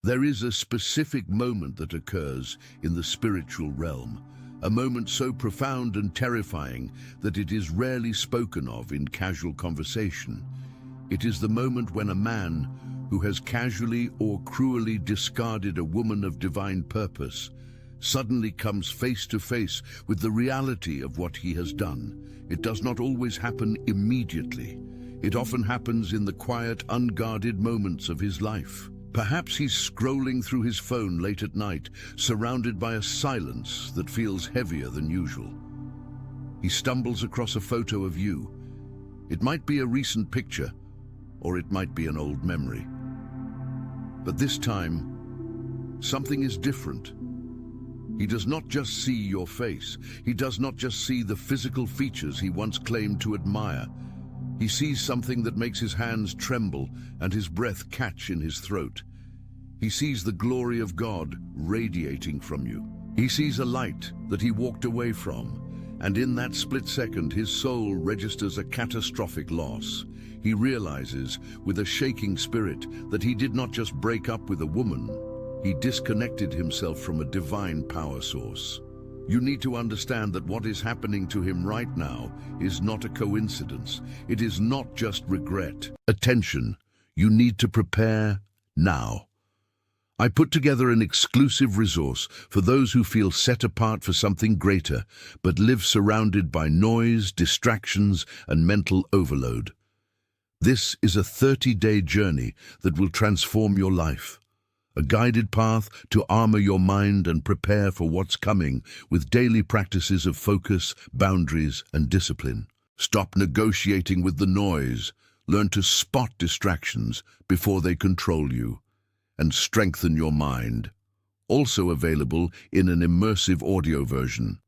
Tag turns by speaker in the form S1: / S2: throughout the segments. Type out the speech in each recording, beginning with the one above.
S1: There is a specific moment that occurs in the spiritual realm, a moment so profound and terrifying that it is rarely spoken of in casual conversation. It is the moment when a man who has casually or cruelly discarded a woman of divine purpose suddenly comes face to face with the reality of what he has done. It does not always happen immediately. It often happens in the quiet, unguarded moments of his life. Perhaps he's scrolling through his phone late at night, surrounded by a silence that feels heavier than usual. He stumbles across a photo of you. It might be a recent picture, or it might be an old memory. But this time, something is different. He does not just see your face. He does not just see the physical features he once claimed to admire. He sees something that makes his hands tremble and his breath catch in his throat. He sees the glory of God radiating from you. He sees a light that he walked away from, and in that split second his soul registers a catastrophic loss. He realizes, with a shaking spirit, that he did not just break up with a woman. He disconnected himself from a divine power source. You need to understand that what is happening to him right now is not a coincidence. It is not just regret. Attention, you need to prepare now. I put together an exclusive resource for those who feel set apart for something greater, but live surrounded by noise, distractions, and mental overload. This is a 30-day journey that will transform your life. A guided path to armor your mind and prepare for what's coming with daily practices of focus, boundaries, and discipline. Stop negotiating with the noise. Learn to spot distractions before they control you, and strengthen your mind. Also available in an immersive audio version.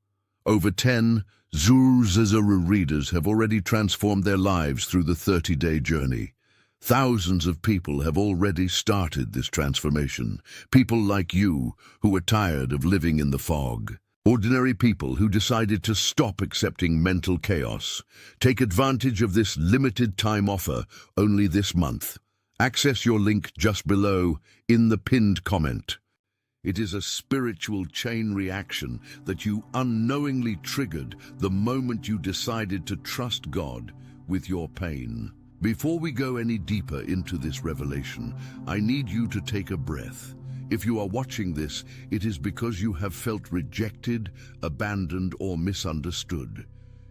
S1: Over 10 Zuru readers have already transformed their lives through the 30-day journey. Thousands of people have already started this transformation. People like you who are tired of living in the fog. Ordinary people who decided to stop accepting mental chaos. Take advantage of this limited time offer only this month. Access your link just below in the pinned comment. It is a spiritual chain reaction that you unknowingly triggered the moment you decided to trust God with your pain. Before we go any deeper into this revelation, I need you to take a breath. If you are watching this, it is because you have felt rejected, abandoned, or misunderstood.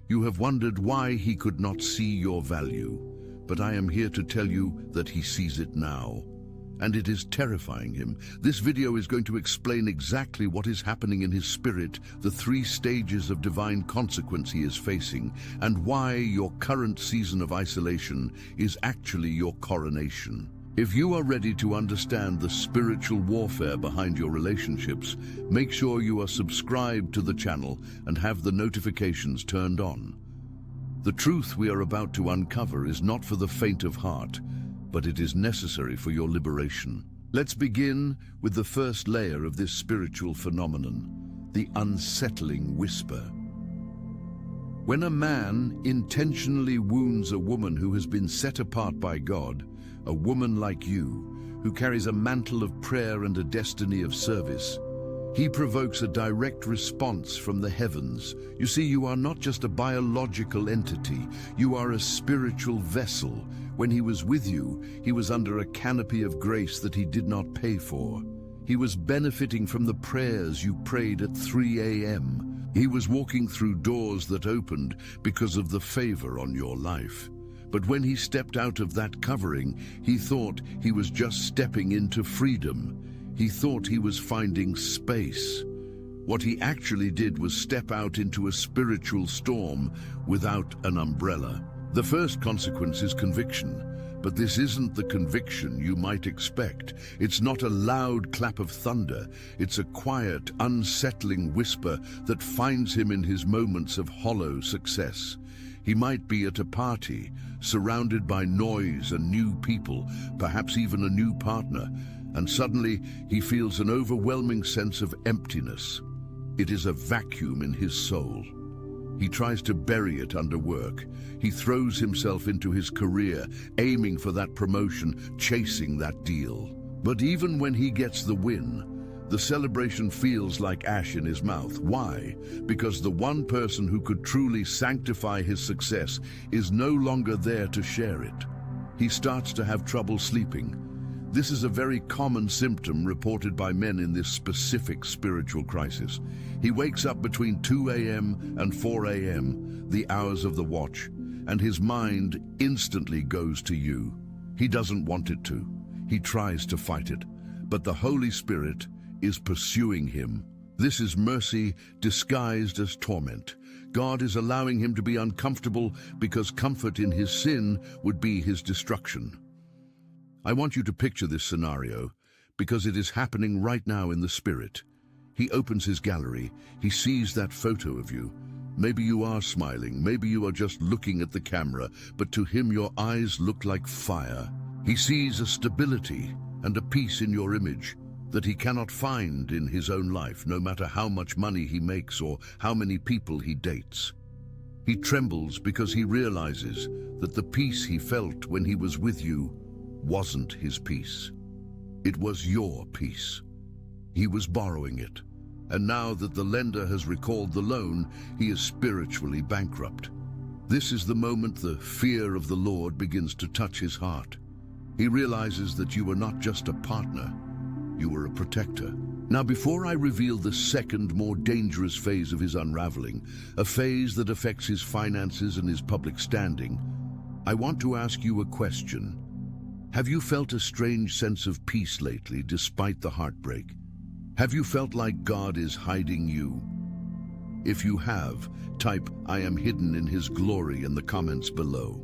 S1: You have wondered why he could not see your value. But I am here to tell you that he sees it now. And it is terrifying him. This video is going to explain exactly what is happening in his spirit, the 3 stages of divine consequence he is facing, and why your current season of isolation is actually your coronation. If you are ready to understand the spiritual warfare behind your relationships, make sure you are subscribed to the channel and have the notifications turned on. The truth we are about to uncover is not for the faint of heart, but it is necessary for your liberation. Let's begin with the first layer of this spiritual phenomenon, the unsettling whisper. When a man intentionally wounds a woman who has been set apart by God, a woman like you, who carries a mantle of prayer and a destiny of service, he provokes a direct response from the heavens. You see, you are not just a biological entity, you are a spiritual vessel. When he was with you, he was under a canopy of grace that he did not pay for. He was benefiting from the prayers you prayed at 3 a.m. He was walking through doors that opened because of the favor on your life. But when he stepped out of that covering, he thought he was just stepping into freedom. He thought he was finding space. What he actually did was step out into a spiritual storm without an umbrella. The first consequence is conviction, but this isn't the conviction you might expect. It's not a loud clap of thunder. It's a quiet, unsettling whisper that finds him in his moments of hollow success. He might be at a party, surrounded by noise and new people, perhaps even a new partner, and suddenly he feels an overwhelming sense of emptiness. It is a vacuum in his soul. He tries to bury it under work. He throws himself into his career, aiming for that promotion, chasing that deal. But even when he gets the win, the celebration feels like ash in his mouth. Why? Because the one person who could truly sanctify his success is no longer there to share it. He starts to have trouble sleeping. This is a very common symptom reported by men in this specific spiritual crisis. He wakes up between 2 a.m. and 4 a.m., the hours of the watch, and his mind instantly goes to you. He doesn't want it to. He tries to fight it, but the Holy Spirit is pursuing him. This is mercy disguised as torment. God is allowing him to be uncomfortable because comfort in his sin would be his destruction. I want you to picture this scenario because it is happening right now in the Spirit. He opens his gallery. He sees that photo of you. Maybe you are smiling. Maybe you are just looking at the camera, but to him your eyes look like fire. He sees a stability and a peace in your image that he cannot find in his own life, no matter how much money he makes or how many people he dates. He trembles because he realizes that the peace he felt when he was with you wasn't his peace. It was your peace. He was borrowing it, and now that the lender has recalled the loan, he is spiritually bankrupt. This is the moment the fear of the Lord begins to touch his heart. He realizes that you were not just a partner, you were a protector. Now, before I reveal the second, more dangerous phase of his unraveling, a phase that affects his finances and his public standing, I want to ask you a question. Have you felt a strange sense of peace lately, despite the heartbreak? Have you felt like God is hiding you? If you have, type "I am hidden in His glory" in the comments below.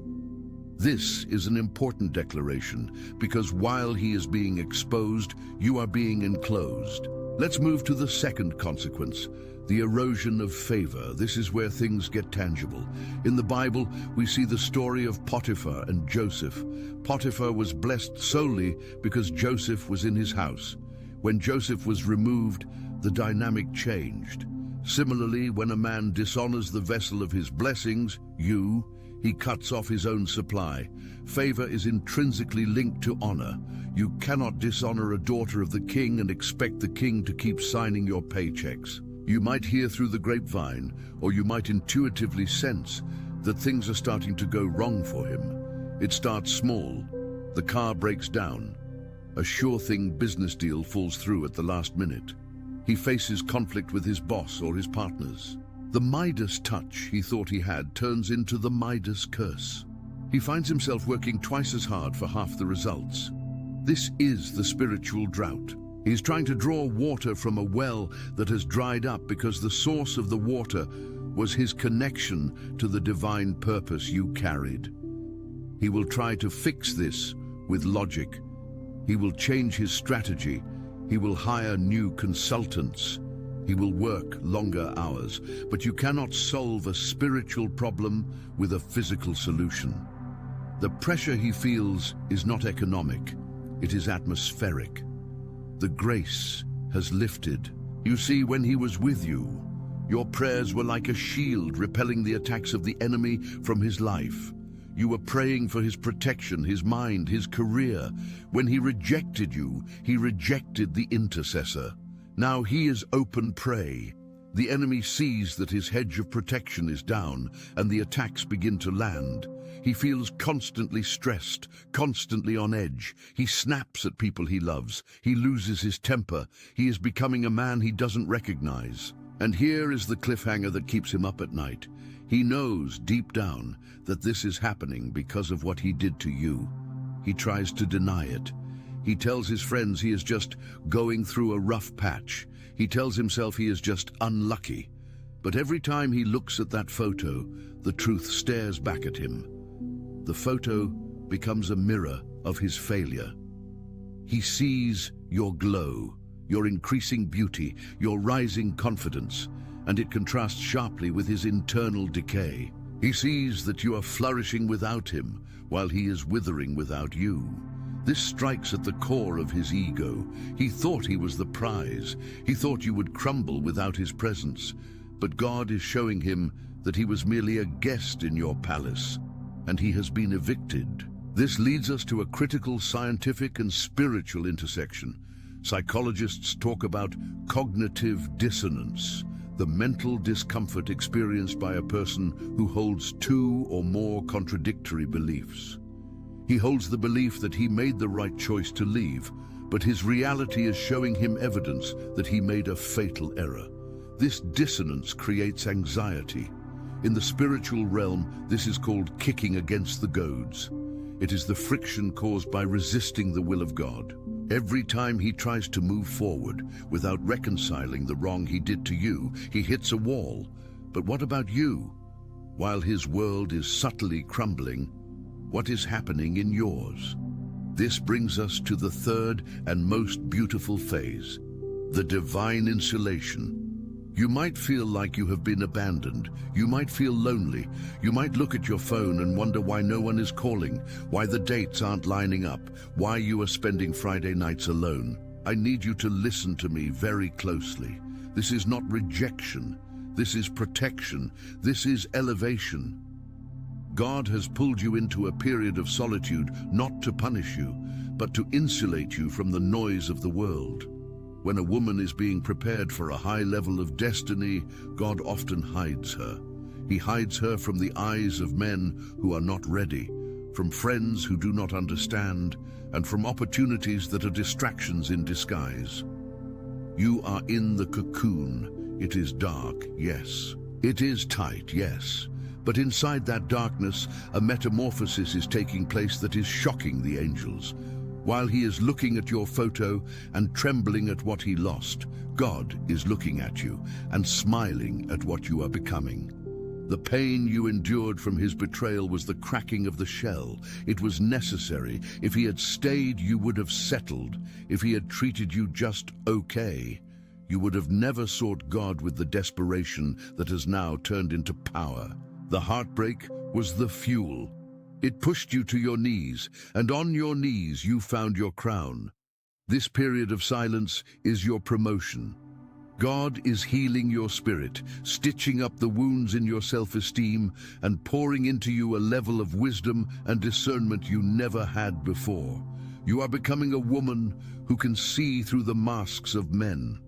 S1: This is an important declaration because while He is being exposed, you are being enclosed. Let's move to the second consequence, the erosion of favor. This is where things get tangible. In the Bible, we see the story of Potiphar and Joseph. Potiphar was blessed solely because Joseph was in his house. When Joseph was removed, the dynamic changed. Similarly, when a man dishonors the vessel of his blessings, he cuts off his own supply. Favor is intrinsically linked to honor. You cannot dishonor a daughter of the king and expect the king to keep signing your paychecks. You might hear through the grapevine, or you might intuitively sense that things are starting to go wrong for him. It starts small. The car breaks down. A sure-thing business deal falls through at the last minute. He faces conflict with his boss or his partners. The Midas touch he thought he had turns into the Midas curse. He finds himself working twice as hard for half the results. This is the spiritual drought. He's trying to draw water from a well that has dried up because the source of the water was his connection to the divine purpose you carried. He will try to fix this with logic. He will change his strategy. He will hire new consultants. He will work longer hours. But you cannot solve a spiritual problem with a physical solution. The pressure he feels is not economic. It is atmospheric. The grace has lifted. You see, when he was with you, your prayers were like a shield repelling the attacks of the enemy from his life. You were praying for his protection, his mind, his career. When he rejected you, he rejected the intercessor. Now he is open prey. The enemy sees that his hedge of protection is down, and the attacks begin to land. He feels constantly stressed, constantly on edge. He snaps at people he loves. He loses his temper. He is becoming a man he doesn't recognize. And here is the cliffhanger that keeps him up at night. He knows deep down that this is happening because of what he did to you. He tries to deny it. He tells his friends he is just going through a rough patch. He tells himself he is just unlucky. But every time he looks at that photo, the truth stares back at him. The photo becomes a mirror of his failure. He sees your glow, your increasing beauty, your rising confidence, and it contrasts sharply with his internal decay. He sees that you are flourishing without him, while he is withering without you. This strikes at the core of his ego. He thought he was the prize. He thought you would crumble without his presence. But God is showing him that he was merely a guest in your palace, and he has been evicted. This leads us to a critical scientific and spiritual intersection. Psychologists talk about cognitive dissonance, the mental discomfort experienced by a person who holds two or more contradictory beliefs. He holds the belief that he made the right choice to leave, but his reality is showing him evidence that he made a fatal error. This dissonance creates anxiety. In the spiritual realm, this is called kicking against the goads. It is the friction caused by resisting the will of God. Every time he tries to move forward without reconciling the wrong he did to you, he hits a wall. But what about you? While his world is subtly crumbling, what is happening in yours? This brings us to the third and most beautiful phase, the divine insulation. You might feel like you have been abandoned. You might feel lonely. You might look at your phone and wonder why no one is calling, why the dates aren't lining up, why you are spending Friday nights alone. I need you to listen to me very closely. This is not rejection. This is protection. This is elevation. God has pulled you into a period of solitude not to punish you, but to insulate you from the noise of the world. When a woman is being prepared for a high level of destiny, God often hides her. He hides her from the eyes of men who are not ready, from friends who do not understand, and from opportunities that are distractions in disguise. You are in the cocoon. It is dark, yes. It is tight, yes. But inside that darkness, a metamorphosis is taking place that is shocking the angels. While he is looking at your photo and trembling at what he lost, God is looking at you and smiling at what you are becoming. The pain you endured from his betrayal was the cracking of the shell. It was necessary. If he had stayed, you would have settled. If he had treated you just okay, you would have never sought God with the desperation that has now turned into power. The heartbreak was the fuel. It pushed you to your knees, and on your knees you found your crown. This period of silence is your promotion. God is healing your spirit, stitching up the wounds in your self-esteem, and pouring into you a level of wisdom and discernment you never had before. You are becoming a woman who can see through the masks of men.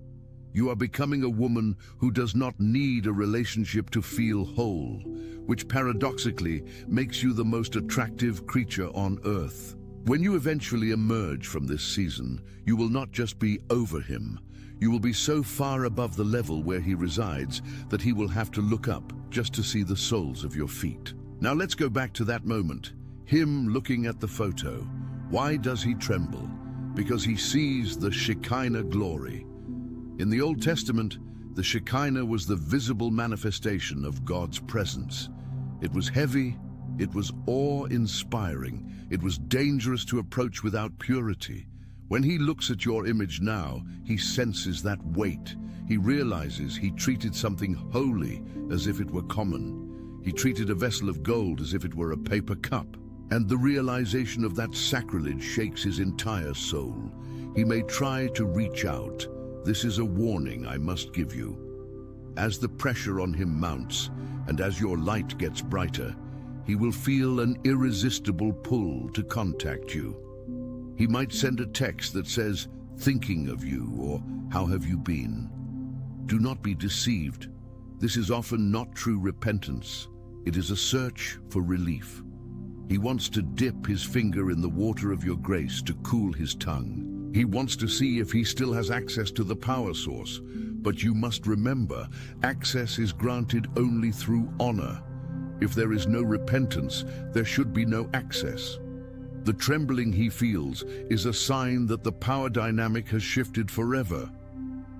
S1: You are becoming a woman who does not need a relationship to feel whole, which paradoxically makes you the most attractive creature on earth. When you eventually emerge from this season, you will not just be over him. You will be so far above the level where he resides that he will have to look up just to see the soles of your feet. Now let's go back to that moment, him looking at the photo. Why does he tremble? Because he sees the Shekinah glory. In the Old Testament, the Shekinah was the visible manifestation of God's presence. It was heavy, it was awe-inspiring, it was dangerous to approach without purity. When he looks at your image now, he senses that weight. He realizes he treated something holy as if it were common. He treated a vessel of gold as if it were a paper cup. And the realization of that sacrilege shakes his entire soul. He may try to reach out. This is a warning I must give you. As the pressure on him mounts, and as your light gets brighter, he will feel an irresistible pull to contact you. He might send a text that says, "Thinking of you," or "How have you been?" Do not be deceived. This is often not true repentance. It is a search for relief. He wants to dip his finger in the water of your grace to cool his tongue. He wants to see if he still has access to the power source. But you must remember, access is granted only through honor. If there is no repentance, there should be no access. The trembling he feels is a sign that the power dynamic has shifted forever.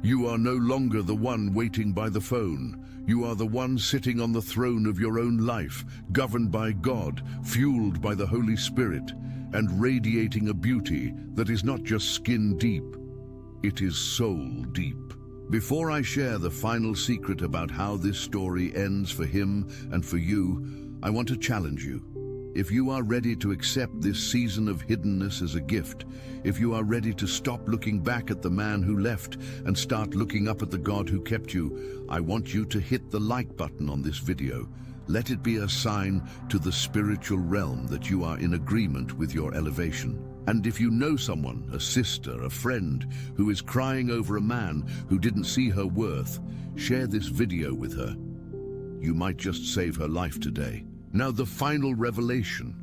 S1: You are no longer the one waiting by the phone. You are the one sitting on the throne of your own life, governed by God, fueled by the Holy Spirit, and radiating a beauty that is not just skin deep, it is soul deep. Before I share the final secret about how this story ends for him and for you, I want to challenge you. If you are ready to accept this season of hiddenness as a gift, if you are ready to stop looking back at the man who left and start looking up at the God who kept you, I want you to hit the like button on this video. Let it be a sign to the spiritual realm that you are in agreement with your elevation. And if you know someone, a sister, a friend, who is crying over a man who didn't see her worth, share this video with her. You might just save her life today. Now the final revelation.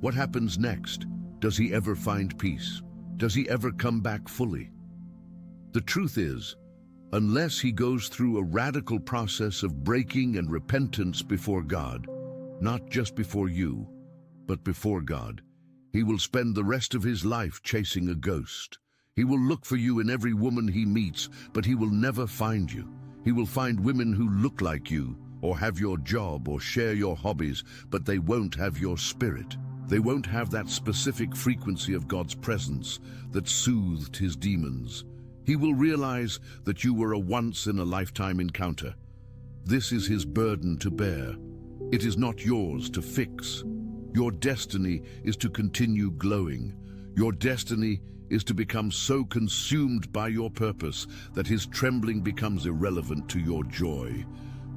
S1: What happens next? Does he ever find peace? Does he ever come back fully? The truth is, unless he goes through a radical process of breaking and repentance before God, not just before you, but before God, he will spend the rest of his life chasing a ghost. He will look for you in every woman he meets, but he will never find you. He will find women who look like you, or have your job, or share your hobbies, but they won't have your spirit. They won't have that specific frequency of God's presence that soothed his demons. He will realize that you were a once-in-a-lifetime encounter. This is his burden to bear. It is not yours to fix. Your destiny is to continue glowing. Your destiny is to become so consumed by your purpose that his trembling becomes irrelevant to your joy.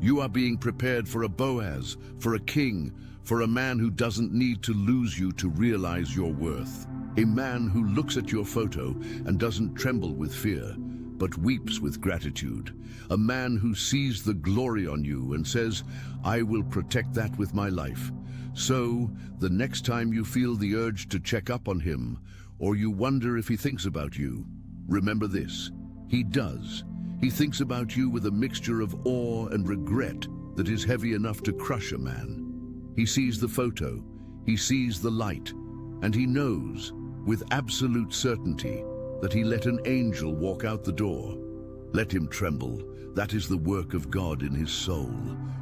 S1: You are being prepared for a Boaz, for a king, for a man who doesn't need to lose you to realize your worth. A man who looks at your photo and doesn't tremble with fear, but weeps with gratitude. A man who sees the glory on you and says, "I will protect that with my life." So, the next time you feel the urge to check up on him, or you wonder if he thinks about you, remember this: he does. He thinks about you with a mixture of awe and regret that is heavy enough to crush a man. He sees the photo, he sees the light, and he knows, with absolute certainty, that he let an angel walk out the door. Let him tremble. That is the work of God in his soul.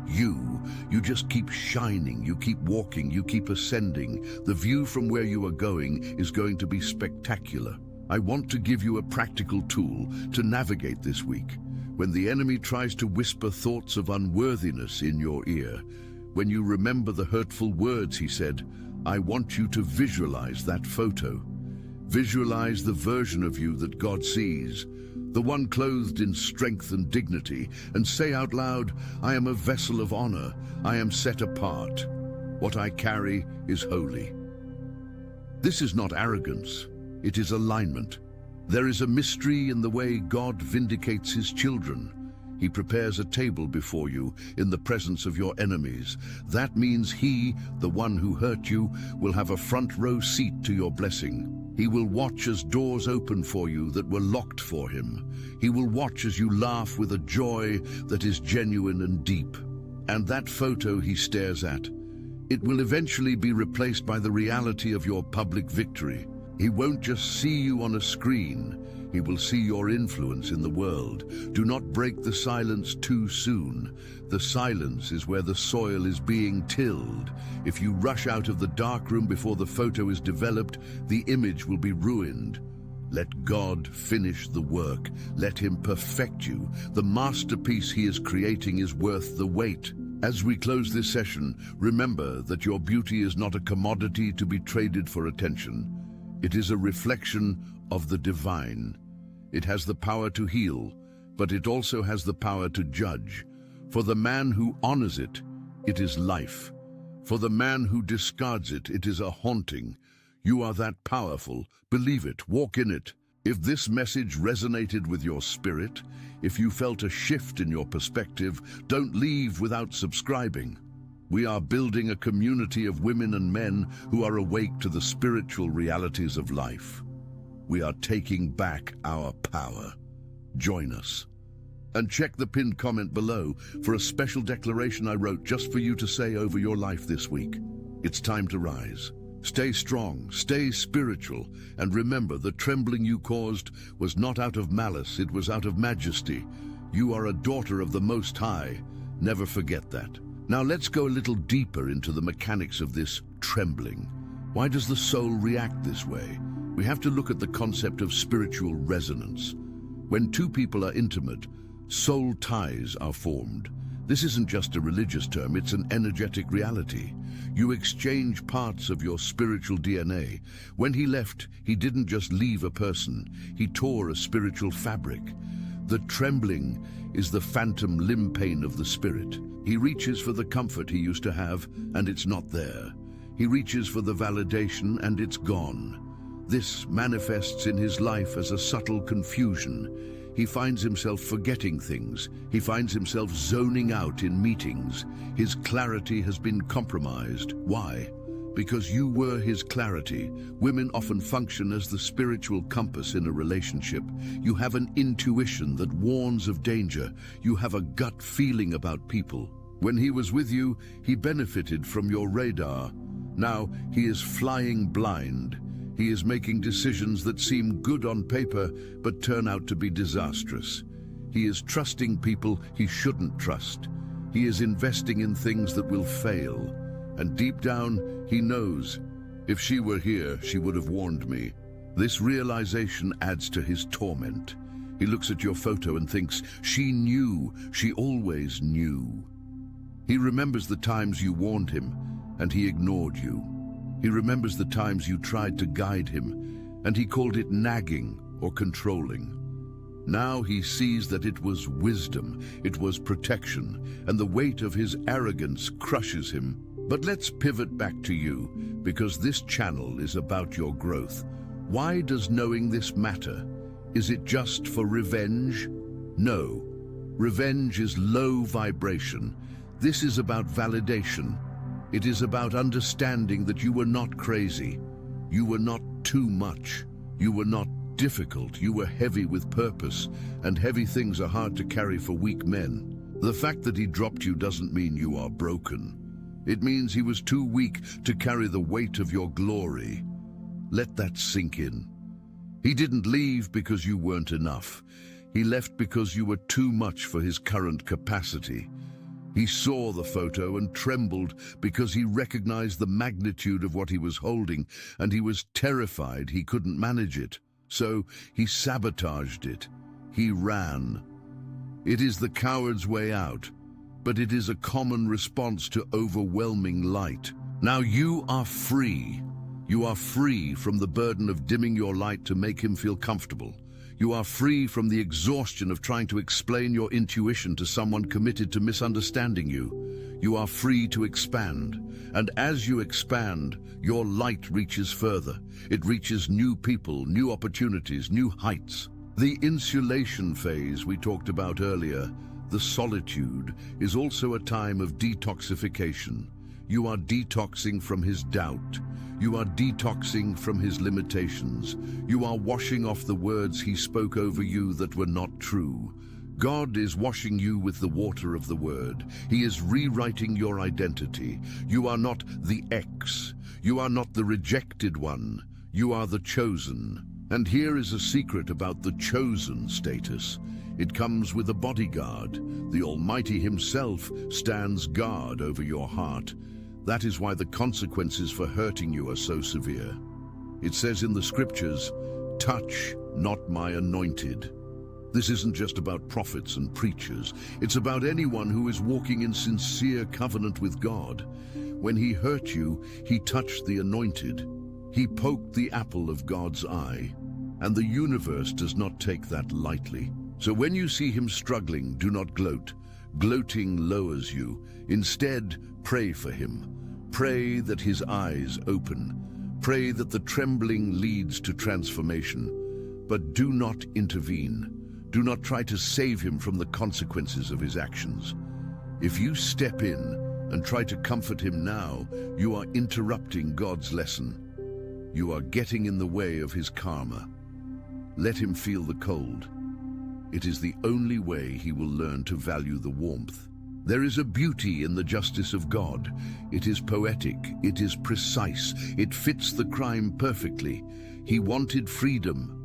S1: You just keep shining, you keep walking, you keep ascending. The view from where you are going is going to be spectacular. I want to give you a practical tool to navigate this week. When the enemy tries to whisper thoughts of unworthiness in your ear, when you remember the hurtful words he said, I want you to visualize that photo. Visualize the version of you that God sees, the one clothed in strength and dignity, and say out loud, I am a vessel of honor, I am set apart. What I carry is holy. This is not arrogance, it is alignment. There is a mystery in the way God vindicates his children. He prepares a table before you in the presence of your enemies. That means he, the one who hurt you, will have a front row seat to your blessing. He will watch as doors open for you that were locked for him. He will watch as you laugh with a joy that is genuine and deep. And that photo he stares at, it will eventually be replaced by the reality of your public victory. He won't just see you on a screen. He will see your influence in the world. Do not break the silence too soon. The silence is where the soil is being tilled. If you rush out of the darkroom before the photo is developed, the image will be ruined. Let God finish the work. Let him perfect you. The masterpiece he is creating is worth the wait. As we close this session, remember that your beauty is not a commodity to be traded for attention. It is a reflection of the divine. It has the power to heal, but it also has the power to judge. For the man who honors it, it is life. For the man who discards it, it is a haunting. You are that powerful. Believe it. Walk in it. If this message resonated with your spirit, if you felt a shift in your perspective, don't leave without subscribing. We are building a community of women and men who are awake to the spiritual realities of life. We are taking back our power. Join us. And check the pinned comment below for a special declaration I wrote just for you to say over your life this week. It's time to rise. Stay strong, stay spiritual, and remember the trembling you caused was not out of malice, it was out of majesty. You are a daughter of the Most High. Never forget that. Now let's go a little deeper into the mechanics of this trembling. Why does the soul react this way? We have to look at the concept of spiritual resonance. When two people are intimate, soul ties are formed. This isn't just a religious term, it's an energetic reality. You exchange parts of your spiritual DNA. When he left, he didn't just leave a person, he tore a spiritual fabric. The trembling is the phantom limb pain of the spirit. He reaches for the comfort he used to have, and it's not there. He reaches for the validation, and it's gone. This manifests in his life as a subtle confusion. He finds himself forgetting things. He finds himself zoning out in meetings. His clarity has been compromised. Why? Because you were his clarity. Women often function as the spiritual compass in a relationship. You have an intuition that warns of danger. You have a gut feeling about people. When he was with you, he benefited from your radar. Now he is flying blind. He is making decisions that seem good on paper, but turn out to be disastrous. He is trusting people he shouldn't trust. He is investing in things that will fail. And deep down, he knows, if she were here, she would have warned me. This realization adds to his torment. He looks at your photo and thinks, she knew, she always knew. He remembers the times you warned him, and he ignored you. He remembers the times you tried to guide him, and he called it nagging or controlling. Now he sees that it was wisdom, it was protection, and the weight of his arrogance crushes him. But let's pivot back to you, because this channel is about your growth. Why does knowing this matter? Is it just for revenge? No. Revenge is low vibration. This is about validation. It is about understanding that you were not crazy. You were not too much. You were not difficult. You were heavy with purpose, and heavy things are hard to carry for weak men. The fact that he dropped you doesn't mean you are broken. It means he was too weak to carry the weight of your glory. Let that sink in. He didn't leave because you weren't enough. He left because you were too much for his current capacity. He saw the photo and trembled because he recognized the magnitude of what he was holding, and he was terrified he couldn't manage it. So he sabotaged it. He ran. It is the coward's way out, but it is a common response to overwhelming light. Now you are free. You are free from the burden of dimming your light to make him feel comfortable. You are free from the exhaustion of trying to explain your intuition to someone committed to misunderstanding you. You are free to expand. And as you expand, your light reaches further. It reaches new people, new opportunities, new heights. The insulation phase we talked about earlier, the solitude, is also a time of detoxification. You are detoxing from his doubt. You are detoxing from his limitations. You are washing off the words he spoke over you that were not true. God is washing you with the water of the word. He is rewriting your identity. You are not the X. You are not the rejected one. You are the chosen. And here is a secret about the chosen status. It comes with a bodyguard. The Almighty himself stands guard over your heart. That is why the consequences for hurting you are so severe. It says in the scriptures, touch not my anointed. This isn't just about prophets and preachers. It's about anyone who is walking in sincere covenant with God. When he hurt you, he touched the anointed. He poked the apple of God's eye. And the universe does not take that lightly. So when you see him struggling, do not gloat. Gloating lowers you. Instead, pray for him. Pray that his eyes open. Pray that the trembling leads to transformation. But do not intervene. Do not try to save him from the consequences of his actions. If you step in and try to comfort him now, you are interrupting God's lesson. You are getting in the way of his karma. Let him feel the cold. It is the only way he will learn to value the warmth. There is a beauty in the justice of God. It is poetic, it is precise, it fits the crime perfectly. He wanted freedom.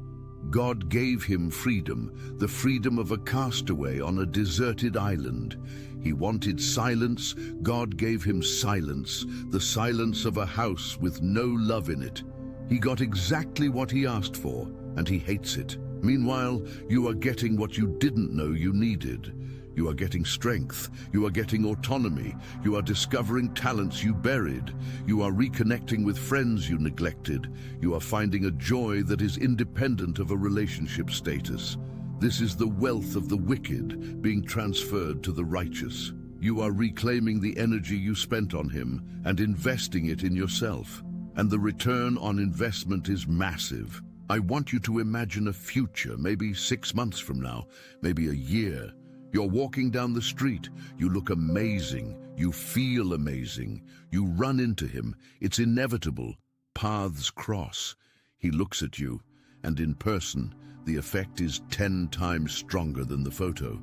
S1: God gave him freedom, the freedom of a castaway on a deserted island. He wanted silence. God gave him silence, the silence of a house with no love in it. He got exactly what he asked for, and he hates it. Meanwhile, you are getting what you didn't know you needed. You are getting strength. You are getting autonomy. You are discovering talents you buried. You are reconnecting with friends you neglected. You are finding a joy that is independent of a relationship status. This is the wealth of the wicked being transferred to the righteous. You are reclaiming the energy you spent on him and investing it in yourself. And the return on investment is massive. I want you to imagine a future, maybe 6 months from now, maybe a year. You're walking down the street. You look amazing. You feel amazing. You run into him. It's inevitable. Paths cross. He looks at you, and in person, the effect is 10 times stronger than the photo.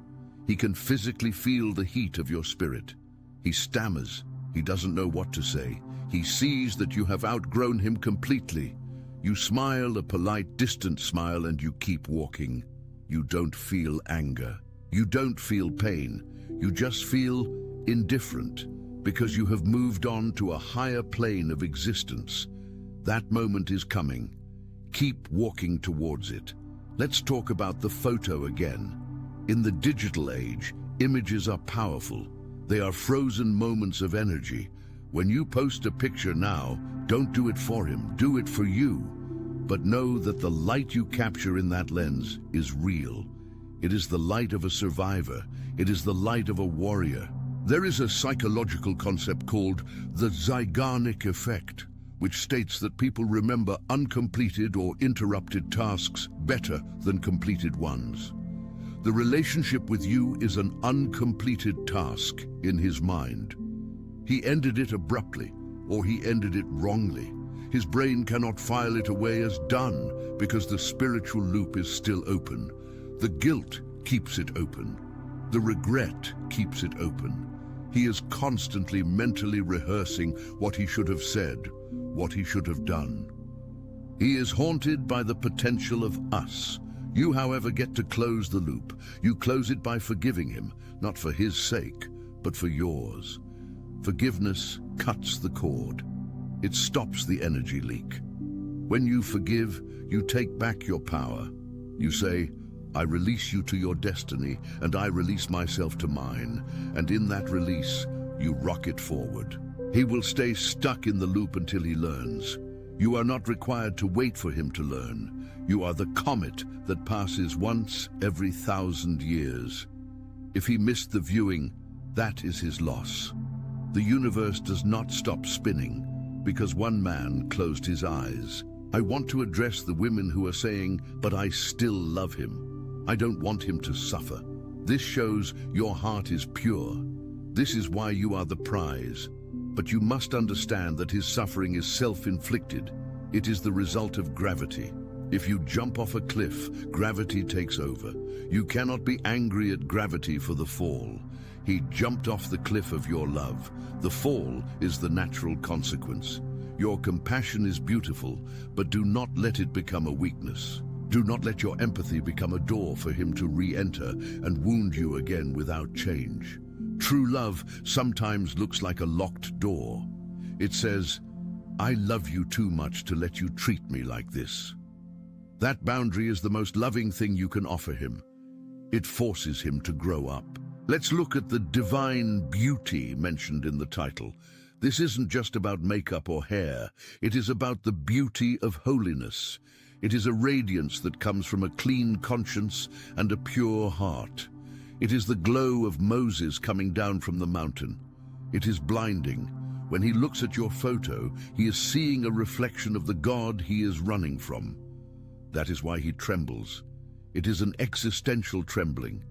S1: He can physically feel the heat of your spirit. He stammers. He doesn't know what to say. He sees that you have outgrown him completely. You smile, a polite, distant smile, and you keep walking. You don't feel anger. You don't feel pain. You just feel indifferent because you have moved on to a higher plane of existence. That moment is coming. Keep walking towards it. Let's talk about the photo again. In the digital age, images are powerful. They are frozen moments of energy. When you post a picture now, don't do it for him, do it for you. But know that the light you capture in that lens is real. It is the light of a survivor. It is the light of a warrior. There is a psychological concept called the Zeigarnik effect, which states that people remember uncompleted or interrupted tasks better than completed ones. The relationship with you is an uncompleted task in his mind. He ended it abruptly, or he ended it wrongly. His brain cannot file it away as done because the spiritual loop is still open. The guilt keeps it open. The regret keeps it open. He is constantly mentally rehearsing what he should have said, what he should have done. He is haunted by the potential of us. You, however, get to close the loop. You close it by forgiving him, not for his sake, but for yours. Forgiveness cuts the cord. It stops the energy leak. When you forgive, you take back your power. You say, I release you to your destiny, and I release myself to mine. And in that release, you rocket forward. He will stay stuck in the loop until he learns. You are not required to wait for him to learn. You are the comet that passes once every 1,000 years. If he missed the viewing, that is his loss. The universe does not stop spinning because one man closed his eyes. I want to address the women who are saying, but I still love him. I don't want him to suffer. This shows your heart is pure. This is why you are the prize. But you must understand that his suffering is self-inflicted. It is the result of gravity. If you jump off a cliff, gravity takes over. You cannot be angry at gravity for the fall. He jumped off the cliff of your love. The fall is the natural consequence. Your compassion is beautiful, but do not let it become a weakness. Do not let your empathy become a door for him to re-enter and wound you again without change. True love sometimes looks like a locked door. It says, I love you too much to let you treat me like this. That boundary is the most loving thing you can offer him. It forces him to grow up. Let's look at the divine beauty mentioned in the title. This isn't just about makeup or hair. It is about the beauty of holiness. It is a radiance that comes from a clean conscience and a pure heart. It is the glow of Moses coming down from the mountain. It is blinding. When he looks at your photo, he is seeing a reflection of the God he is running from. That is why he trembles. It is an existential trembling.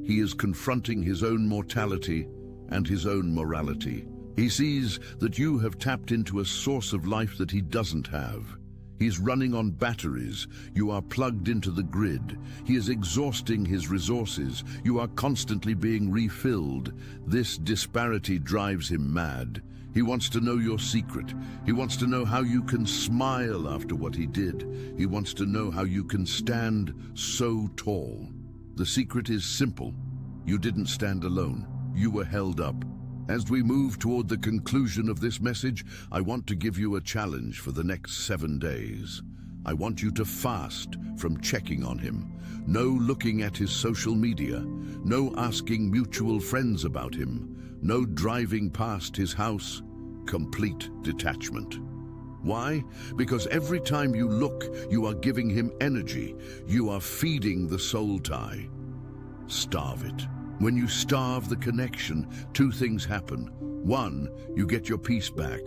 S1: He is confronting his own mortality and his own morality. He sees that you have tapped into a source of life that he doesn't have. He's running on batteries. You are plugged into the grid. He is exhausting his resources. You are constantly being refilled. This disparity drives him mad. He wants to know your secret. He wants to know how you can smile after what he did. He wants to know how you can stand so tall. The secret is simple. You didn't stand alone. You were held up. As we move toward the conclusion of this message, I want to give you a challenge for the next 7 days. I want you to fast from checking on him. No looking at his social media. No asking mutual friends about him. No driving past his house. Complete detachment. Why? Because every time you look, you are giving him energy. You are feeding the soul tie. Starve it. When you starve the connection, two things happen. One, you get your peace back.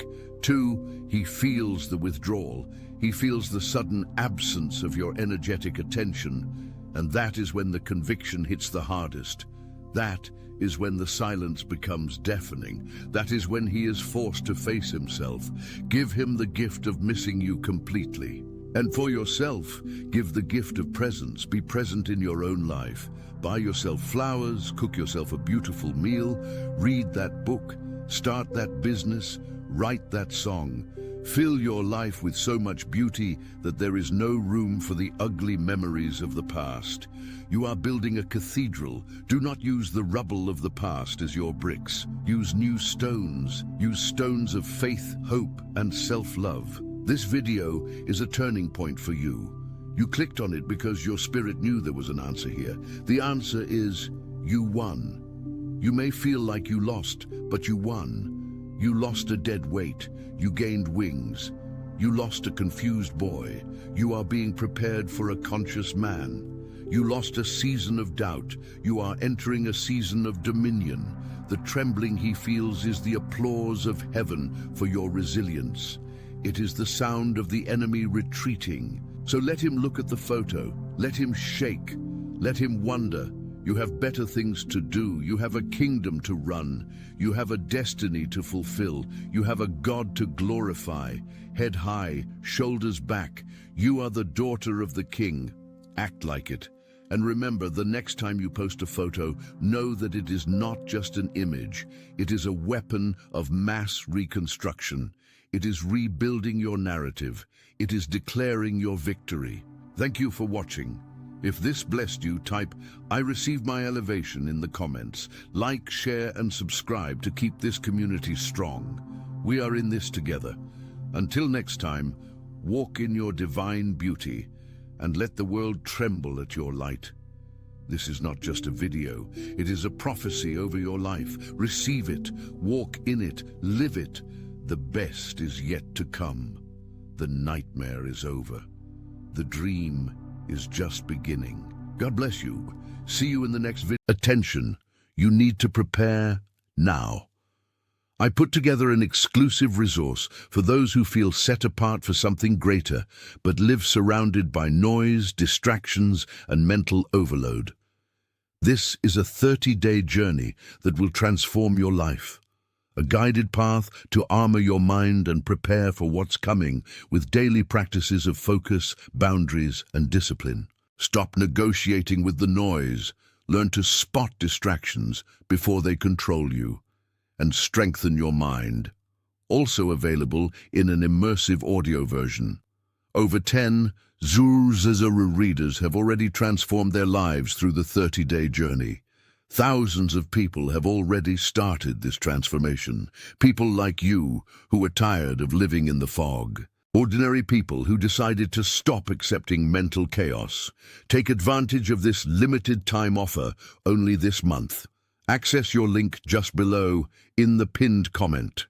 S1: Two, he feels the withdrawal. He feels the sudden absence of your energetic attention. And that is when the conviction hits the hardest. That is when the silence becomes deafening. That is when he is forced to face himself. Give him the gift of missing you completely. And for yourself, give the gift of presence. Be present in your own life. Buy yourself flowers, cook yourself a beautiful meal, read that book, start that business, write that song. Fill your life with so much beauty that there is no room for the ugly memories of the past. You are building a cathedral. Do not use the rubble of the past as your bricks. Use new stones. Use stones of faith, hope, and self-love. This video is a turning point for you. You clicked on it because your spirit knew there was an answer here. The answer is, you won. You may feel like you lost, but you won. You lost a dead weight. You gained wings. You lost a confused boy. You are being prepared for a conscious man. You lost a season of doubt. You are entering a season of dominion. The trembling he feels is the applause of heaven for your resilience. It is the sound of the enemy retreating. So let him look at the photo. Let him shake. Let him wonder. You have better things to do. You have a kingdom to run. You have a destiny to fulfill. You have a God to glorify. Head high, shoulders back. You are the daughter of the King. Act like it. And remember, the next time you post a photo, know that it is not just an image. It is a weapon of mass reconstruction. It is rebuilding your narrative. It is declaring your victory. Thank you for watching. If this blessed you, type, "I received my elevation" in the comments. Like, share, and subscribe to keep this community strong. We are in this together. Until next time, walk in your divine beauty and let the world tremble at your light. This is not just a video. It is a prophecy over your life. Receive it, walk in it, live it. The best is yet to come. The nightmare is over. The dream is just beginning. God bless you. See you in the next video. Attention, you need to prepare now. I put together an exclusive resource for those who feel set apart for something greater, but live surrounded by noise, distractions, and mental overload. This is a 30-day journey that will transform your life. A guided path to armor your mind and prepare for what's coming with daily practices of focus, boundaries, and discipline. Stop negotiating with the noise. Learn to spot distractions before they control you. And strengthen your mind. Also available in an immersive audio version. Over 10 Zuzazara readers have already transformed their lives through the 30-day journey. Thousands of people have already started this transformation. People like you who are tired of living in the fog. Ordinary people who decided to stop accepting mental chaos. Take advantage of this limited time offer only this month. Access your link just below in the pinned comment.